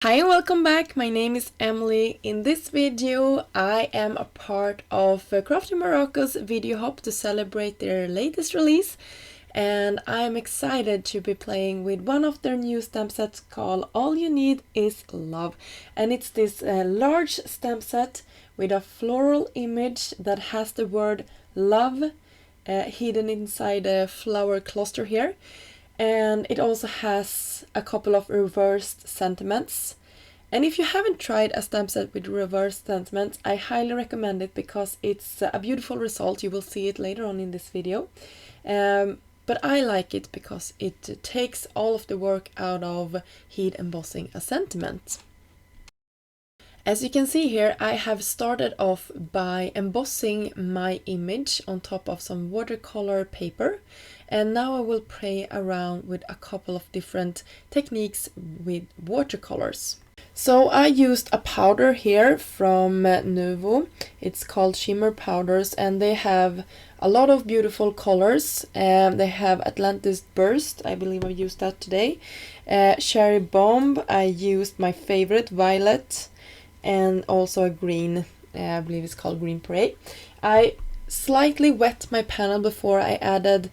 Hi and welcome back, my name is Emily. In this video I am a part of Crafty Meraka's video hop to celebrate their latest release, and I'm excited to be playing with one of their new stamp sets called All You Need Is Love. And it's this large stamp set with a floral image that has the word love hidden inside a flower cluster here. And it also has a couple of reversed sentiments. And if you haven't tried a stamp set with reversed sentiments, I highly recommend it because it's a beautiful result. You will see it later on in this video. But I like it because it takes all of the work out of heat embossing a sentiment. As you can see here, I have started off by embossing my image on top of some watercolor paper. And now I will play around with a couple of different techniques with watercolors. So I used a powder here from Nuvo. It's called Shimmer Powders, and they have a lot of beautiful colors. They have Atlantis Burst, I believe I used that today. Cherry Bomb, I used my favorite, Violet, and also a green, I believe it's called Green Parade. I slightly wet my panel before I added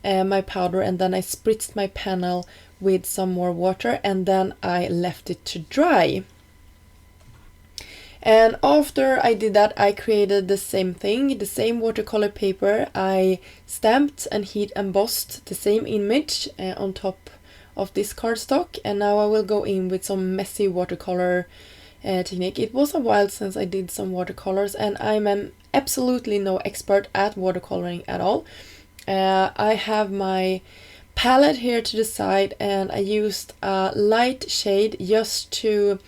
my powder, and then I spritzed my panel with some more water, and then I left it to dry. And after I did that, I created the same thing, the same watercolor paper. I stamped and heat embossed the same image on top of this cardstock, and now I will go in with some messy watercolor technique. It was a while since I did some watercolors, and I'm absolutely no expert at watercoloring at all. I have my palette here to the side, and I used a light shade just to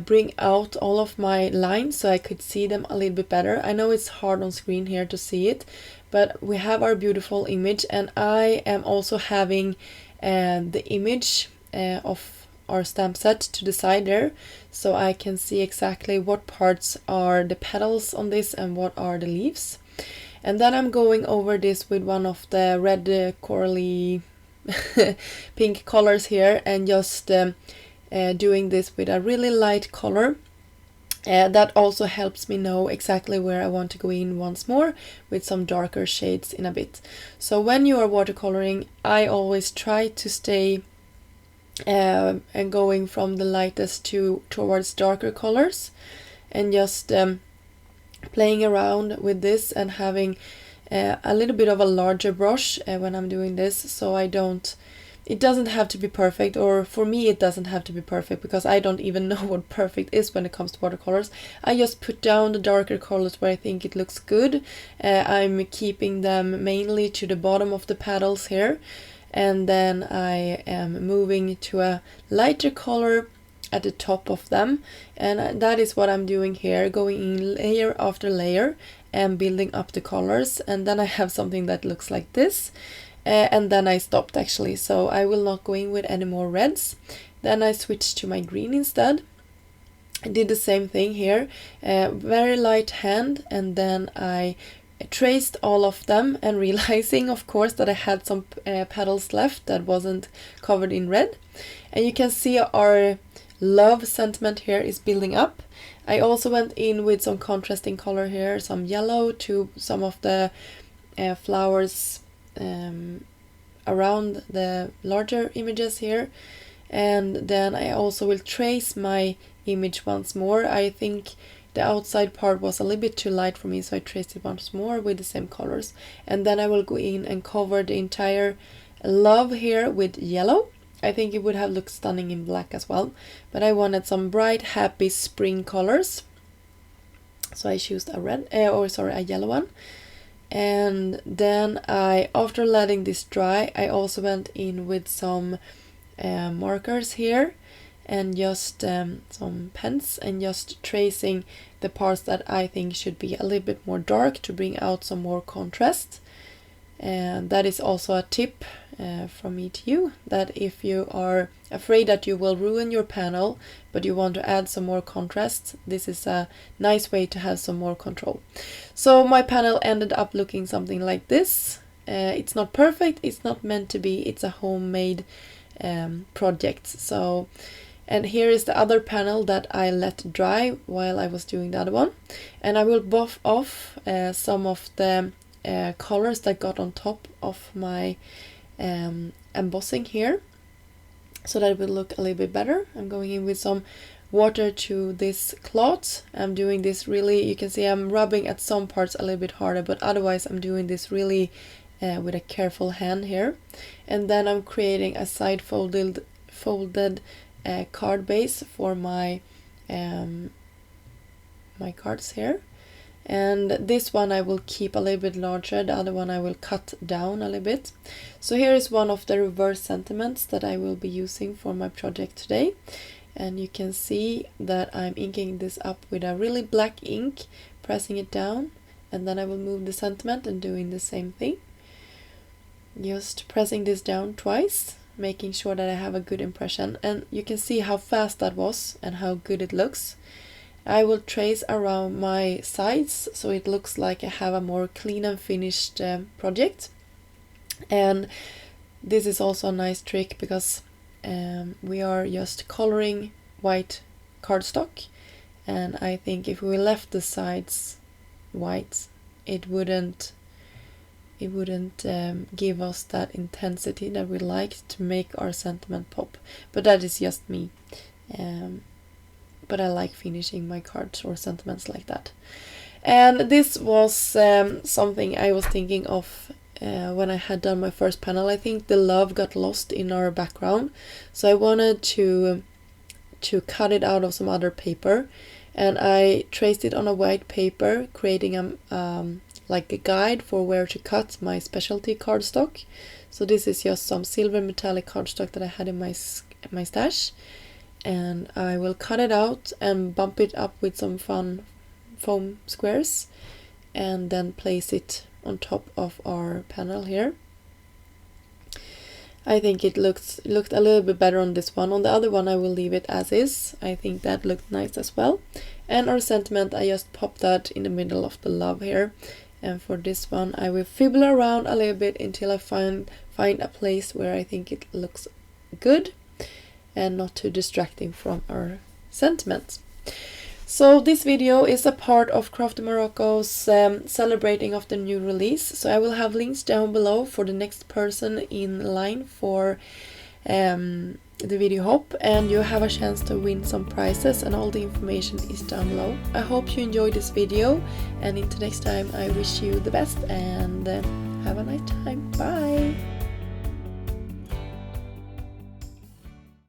bring out all of my lines so I could see them a little bit better. I know it's hard on screen here to see it, but we have our beautiful image, and I am also having the image of our stamp set to the side there, so I can see exactly what parts are the petals on this and what are the leaves. And then I'm going over this with one of the red corally pink colors here, and just doing this with a really light color. That also helps me know exactly where I want to go in once more with some darker shades in a bit. So when you are watercoloring, I always try to stay and going from the lightest towards darker colors, and just playing around with this and having a little bit of a larger brush when I'm doing this, so it doesn't have to be perfect, or for me it doesn't have to be perfect, because I don't even know what perfect is when it comes to watercolors. I just put down the darker colors where I think it looks good. I'm keeping them mainly to the bottom of the petals here, and then I am moving to a lighter color at the top of them, and that is what I'm doing here, going in layer after layer and building up the colors. And then I have something that looks like this, and then I stopped actually, so I will not go in with any more reds. Then I switched to my green instead. I did the same thing here, very light hand, and then I traced all of them, and realizing of course that I had some petals left that wasn't covered in red. And you can see our love sentiment here is building up. I also went in with some contrasting color here, some yellow to some of the flowers around the larger images here. And then I also will trace my image once more. I think the outside part was a little bit too light for me, so I traced it once more with the same colors. And then I will go in and cover the entire love here with yellow. I think it would have looked stunning in black as well, but I wanted some bright, happy spring colors, so I chose a yellow one. And then after letting this dry, I also went in with some markers here, and just some pens, and just tracing the parts that I think should be a little bit more dark to bring out some more contrast. And that is also a tip from me to you, that if you are afraid that you will ruin your panel but you want to add some more contrast, this is a nice way to have some more control. So my panel ended up looking something like this. It's not perfect, it's not meant to be, it's a homemade project, so And here is the other panel that I let dry while I was doing the other one. And I will buff off some of the colors that got on top of my embossing here, so that it will look a little bit better. I'm going in with some water to this cloth. I'm doing this really, you can see I'm rubbing at some parts a little bit harder, but otherwise I'm doing this really with a careful hand here. And then I'm creating a side folded card base for my my cards here. And this one I will keep a little bit larger, the other one I will cut down a little bit. So here is one of the reverse sentiments that I will be using for my project today. And you can see that I'm inking this up with a really black ink, pressing it down, and then I will move the sentiment and doing the same thing. Just pressing this down twice, making sure that I have a good impression. And you can see how fast that was and how good it looks. I will trace around my sides so it looks like I have a more clean and finished project. And this is also a nice trick because we are just coloring white cardstock, and I think if we left the sides white, it wouldn't give us that intensity that we like to make our sentiment pop. But that is just me. But I like finishing my cards or sentiments like that. And this was something I was thinking of when I had done my first panel. I think the love got lost in our background, so I wanted to cut it out of some other paper, and I traced it on a white paper, creating like a guide for where to cut my specialty cardstock. So this is just some silver metallic cardstock that I had in my stash. And I will cut it out and bump it up with some fun foam squares, and then place it on top of our panel here. I think it looked a little bit better on this one. On the other one I will leave it as is. I think that looked nice as well. And our sentiment, I just popped that in the middle of the love here. And for this one I will fibble around a little bit until I find a place where I think it looks good and not too distracting from our sentiment. So this video is a part of Crafty Meraka's celebrating of the new release. So I will have links down below for the next person in line for the video hop, and you have a chance to win some prizes, and all the information is down below. I hope you enjoyed this video, and until next time I wish you the best and have a nice time. Bye!